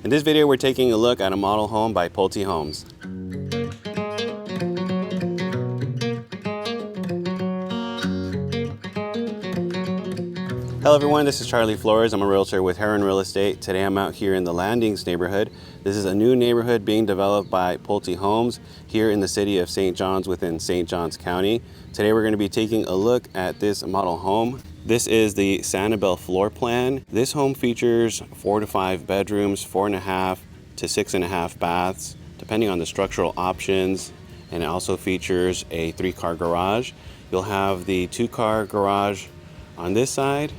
In this video, we're taking a look at a model home by Pulte Homes. Hello everyone, this is Charlie Flores. I'm a realtor with Herron Real Estate. Today I'm out here in the Landings neighborhood. This is a new neighborhood being developed by Pulte Homes here in the city of St. John's within St. John's County. Today we're going to be taking a look at this model home. This is the Sanibel floor plan. This home features 4 to 5 bedrooms, 4.5 to 6.5 baths, depending on the structural options. And it also features a 3-car garage. You'll have the 2-car garage on this side,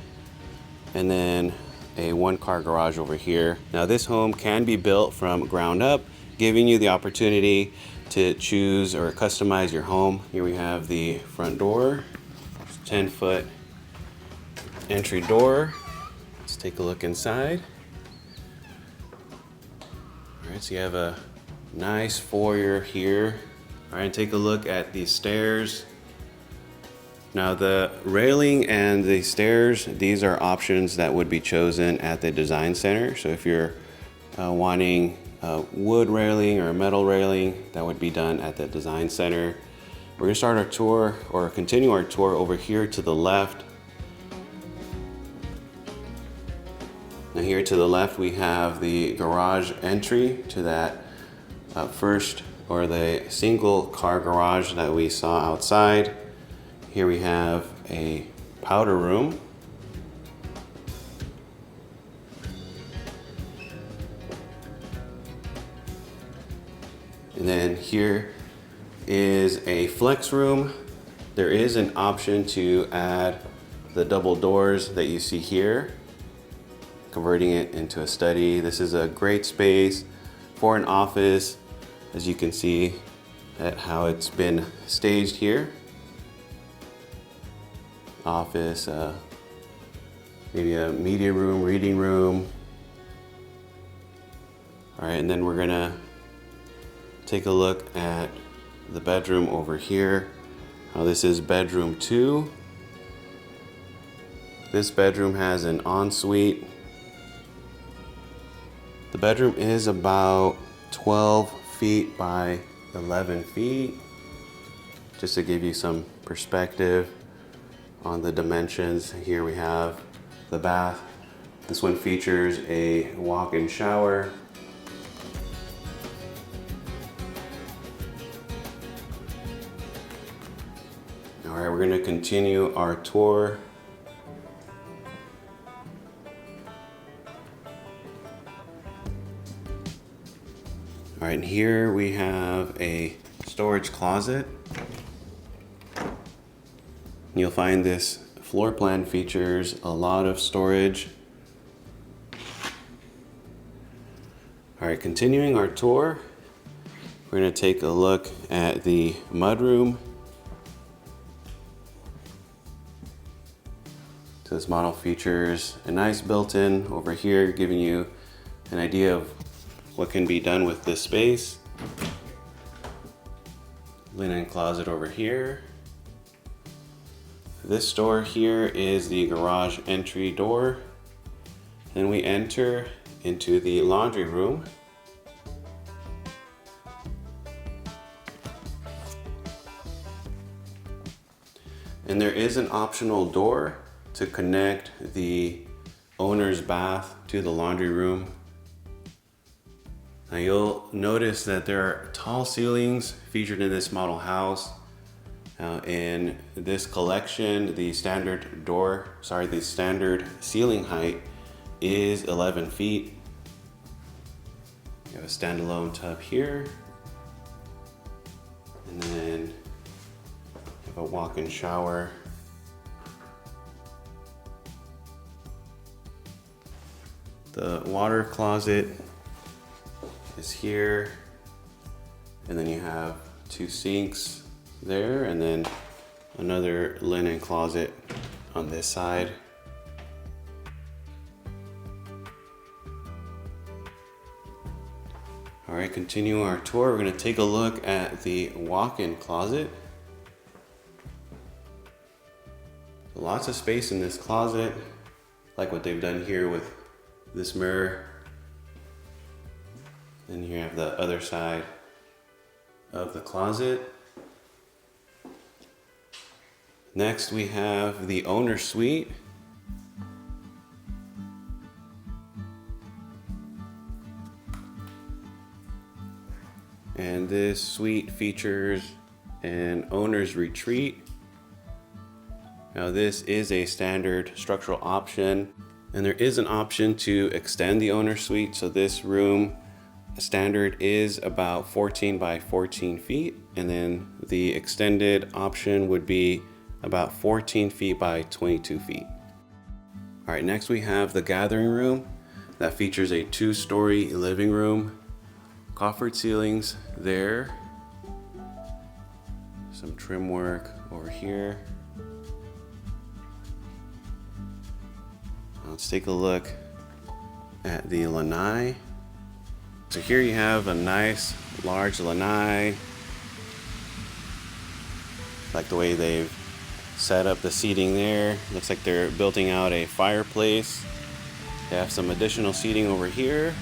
and then a 1-car garage over here. Now this home can be built from ground up, giving you the opportunity to choose or customize your home. Here we have the front door, 10-foot entry door. Let's take a look inside. All right, so you have a nice foyer here. All right, take a look at these stairs. Now the railing and the stairs, these are options that would be chosen at the design center. So if you're wanting a wood railing or a metal railing, that would be done at the design center. We're gonna start our tour or continue our tour over here to the left. Now here to the left, we have the garage entry to that first or the single car garage that we saw outside. Here we have a powder room. And then here is a flex room. There is an option to add the double doors that you see here, converting it into a study. This is a great space for an office, as you can see at how it's been staged here. Office, maybe a media room, reading room. All right, and then we're gonna take a look at the bedroom over here. Now this is bedroom 2. This bedroom has an ensuite. The bedroom is about 12 feet by 11 feet, just to give you some perspective on the dimensions. Here we have the bath. This one features a walk-in shower. All right, we're gonna continue our tour. All right, and here we have a storage closet. You'll find this floor plan features a lot of storage. All right, continuing our tour, we're gonna take a look at the mudroom. So this model features a nice built-in over here, giving you an idea of what can be done with this space. Linen closet over here. This door here is the garage entry door. Then we enter into the laundry room. And there is an optional door to connect the owner's bath to the laundry room. Now you'll notice that there are tall ceilings featured in this model house. In this collection, the standard ceiling height is 11 feet. You have a standalone tub here. And then you have a walk-in shower. The water closet is here. And then you have 2 sinks there, and then another linen closet on this side. All right, continuing our tour, we're gonna take a look at the walk-in closet. Lots of space in this closet, like what they've done here with this mirror. And here you have the other side of the closet. Next we have the owner suite. And this suite features an owner's retreat. Now this is a standard structural option, and there is an option to extend the owner suite. So this room standard is about 14 by 14 feet, and then the extended option would be about 14 feet by 22 feet. All right, next we have the gathering room that features a 2-story living room, coffered ceilings there, some trim work over here. Let's take a look at the lanai. So here you have a nice large lanai. Like the way they've set up the seating there. Looks like they're building out a fireplace. They have some additional seating over here.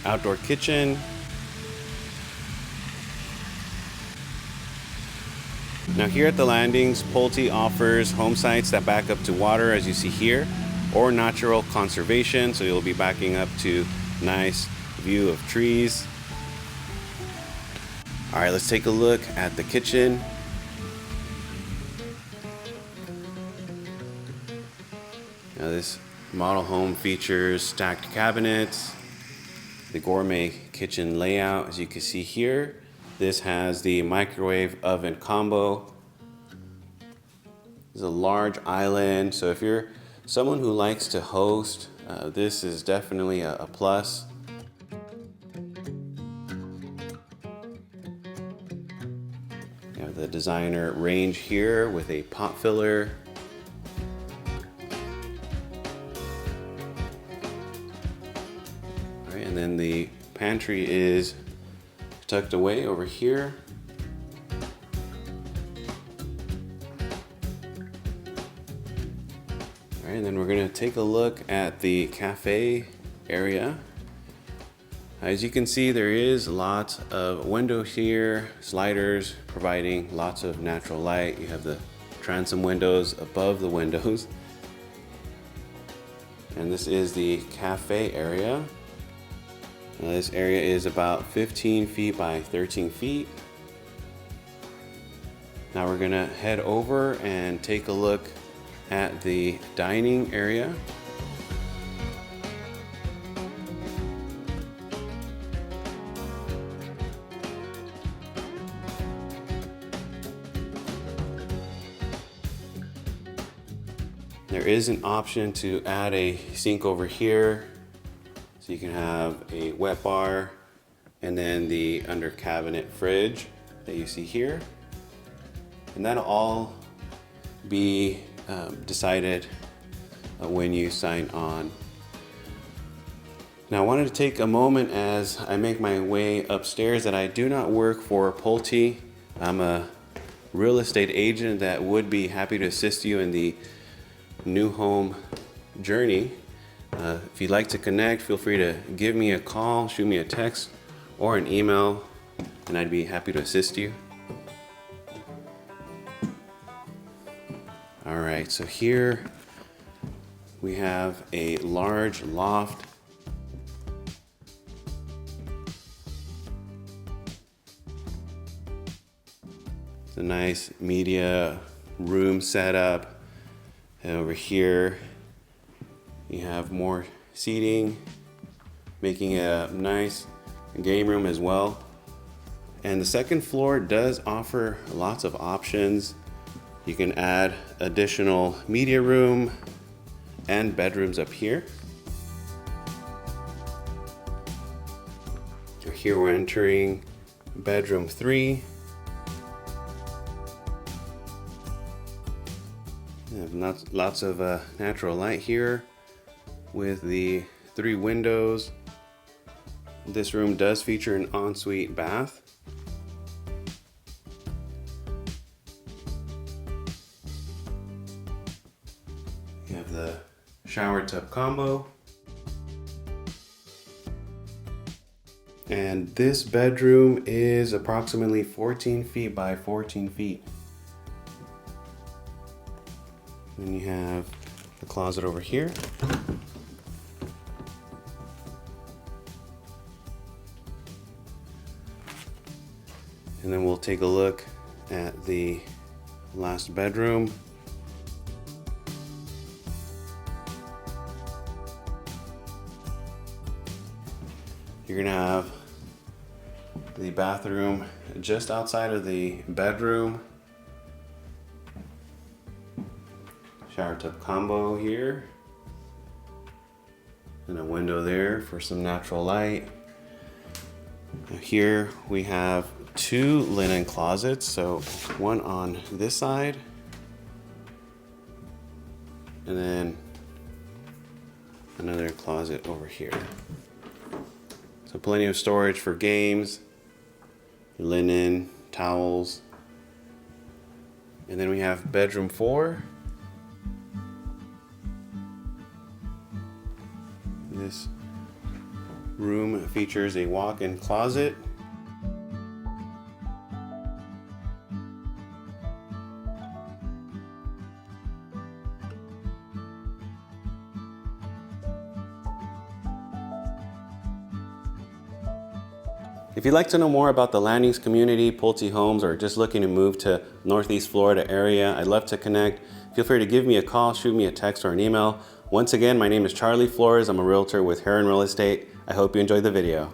Outdoor kitchen. Now here at the landings, Pulte offers home sites that back up to water, as you see here, or natural conservation, so you'll be backing up to nice view of trees. All right, let's take a look at the kitchen. Now this model home features stacked cabinets, the gourmet kitchen layout, as you can see here. This has the microwave oven combo. There's a large island, so if you're someone who likes to host, this is definitely a plus. You have the designer range here with a pot filler. All right, and then the pantry is tucked away over here. All right, and then we're gonna take a look at the cafe area. As you can see, there is lots of windows here, sliders providing lots of natural light. You have the transom windows above the windows. And this is the cafe area. Now this area is about 15 feet by 13 feet. Now we're gonna head over and take a look at the dining area. There is an option to add a sink over here. So you can have a wet bar and then the under cabinet fridge that you see here. And that'll all be decided when you sign on. Now I wanted to take a moment as I make my way upstairs that I do not work for Pulte. I'm a real estate agent that would be happy to assist you in the new home journey. If you'd like to connect, feel free to give me a call, shoot me a text or an email, and I'd be happy to assist you. All right, so here we have a large loft. It's a nice media room setup. And over here, you have more seating, making a nice game room as well. And the second floor does offer lots of options. You can add additional media room and bedrooms up here. Here we're entering bedroom 3. You have lots of natural light here with the 3 windows. This room does feature an ensuite bath. You have the shower tub combo. And this bedroom is approximately 14 feet by 14 feet. Then you have the closet over here. And then we'll take a look at the last bedroom. You're gonna have the bathroom just outside of the bedroom. Shower tub combo here. And a window there for some natural light. Now here we have two linen closets, so one on this side and then another closet over here. So plenty of storage for games, linen, towels. And then we have bedroom 4. This room features a walk-in closet. If you'd like to know more about the Landings community, Pulte Homes, or just looking to move to Northeast Florida area, I'd love to connect. Feel free to give me a call, shoot me a text or an email. Once again, my name is Charlie Flores. I'm a realtor with Herron Real Estate. I hope you enjoyed the video.